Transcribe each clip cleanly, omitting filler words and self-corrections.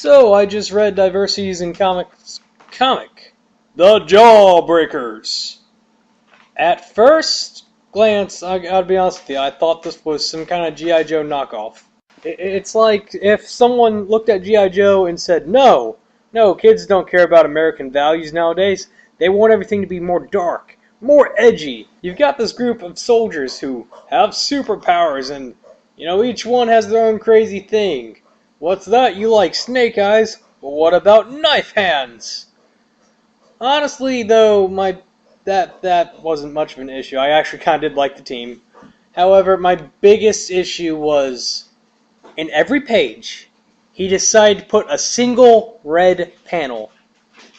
So, I just read Diversities in Comics comic, The Jawbreakers. At first glance, I'll be honest with you, I thought this was some kind of G.I. Joe knockoff. It's like if someone looked at G.I. Joe and said, no, kids don't care about American values nowadays. They want everything to be more dark, more edgy. You've got this group of soldiers who have superpowers and, each one has their own crazy thing. What's that? You like snake eyes? Well, what about knife hands? Honestly, though, that wasn't much of an issue. I actually kind of did like the team. However, my biggest issue was, in every page, he decided to put a single red panel.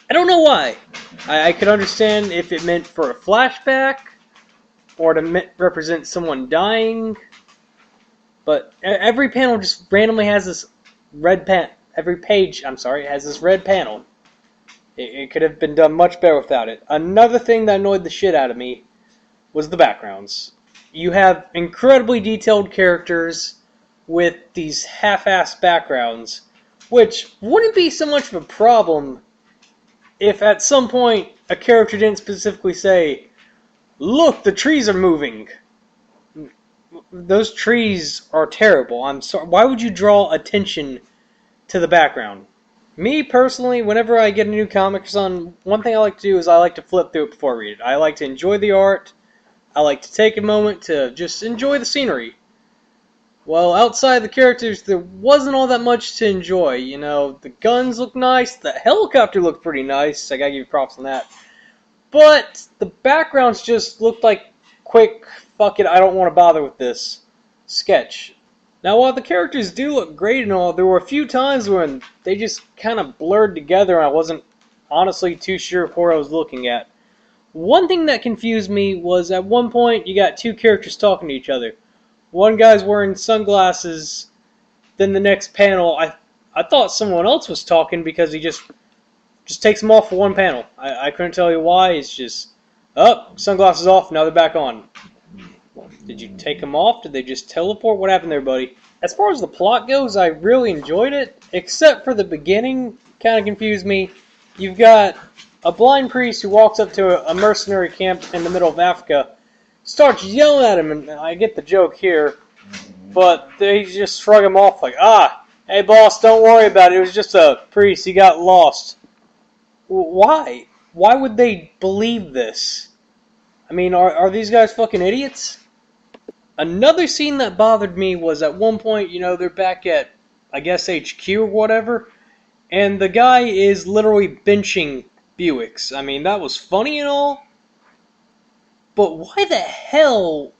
I don't know why. I could understand if it meant for a flashback, or to represent someone dying, but every panel just randomly has this red every page, has this red panel. It could have been done much better without it. Another thing that annoyed the shit out of me was the backgrounds. You have incredibly detailed characters with these half-assed backgrounds, which wouldn't be so much of a problem if at some point a character didn't specifically say, "Look, the trees are moving." Those trees are terrible. I'm sorry. Why would you draw attention to the background? Me, personally, whenever I get a new comic or something, one thing I like to do is I like to flip through it before I read it. I like to enjoy the art. I like to take a moment to just enjoy the scenery. Well, outside the characters, there wasn't all that much to enjoy. The guns look nice. The helicopter looked pretty nice. I gotta give you props on that. But the backgrounds just looked like quick, fuck it, I don't want to bother with this sketch. Now, while the characters do look great and all, there were a few times when they just kind of blurred together and I wasn't honestly too sure of what I was looking at. One thing that confused me was at one point you got two characters talking to each other. One guy's wearing sunglasses, then the next panel, I thought someone else was talking because he just takes them off for one panel. I couldn't tell you why. It's just, sunglasses off, now they're back on. Did you take them off? Did they just teleport? What happened there, buddy? As far as the plot goes, I really enjoyed it, except for the beginning. Kind of confused me. You've got a blind priest who walks up to a mercenary camp in the middle of Africa, starts yelling at him, and I get the joke here, but they just shrug him off like, hey boss, don't worry about it. It was just a priest. He got lost. Why? Why would they believe this? I mean, are these guys fucking idiots? Another scene that bothered me was at one point, they're back at, I guess, HQ or whatever, and the guy is literally benching Buicks. I mean, that was funny and all, but why the hell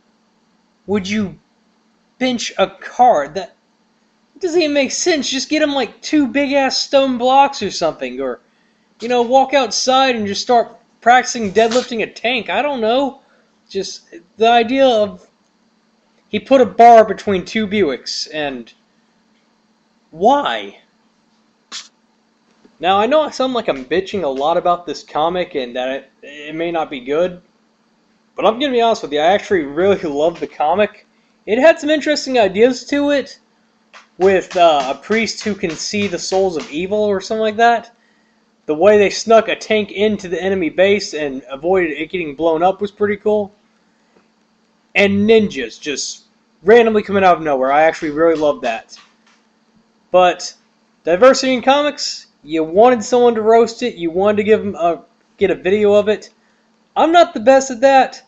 would you bench a car? That doesn't even make sense. Just get him like two big-ass stone blocks or something, or, walk outside and just start practicing deadlifting a tank. I don't know. Just the idea of he put a bar between two Buicks, and why? Now, I know I sound like I'm bitching a lot about this comic and that it may not be good, but I'm going to be honest with you, I actually really love the comic. It had some interesting ideas to it, with a priest who can see the souls of evil or something like that. The way they snuck a tank into the enemy base and avoided it getting blown up was pretty cool. And ninjas just randomly coming out of nowhere. I actually really love that. But diversity in comics, you wanted someone to roast it. You wanted to get a video of it. I'm not the best at that,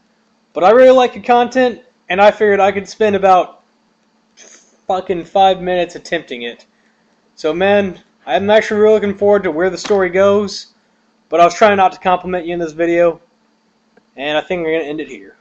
but I really like the content, and I figured I could spend about fucking 5 minutes attempting it. So, man, I'm actually really looking forward to where the story goes, but I was trying not to compliment you in this video, and I think we're going to end it here.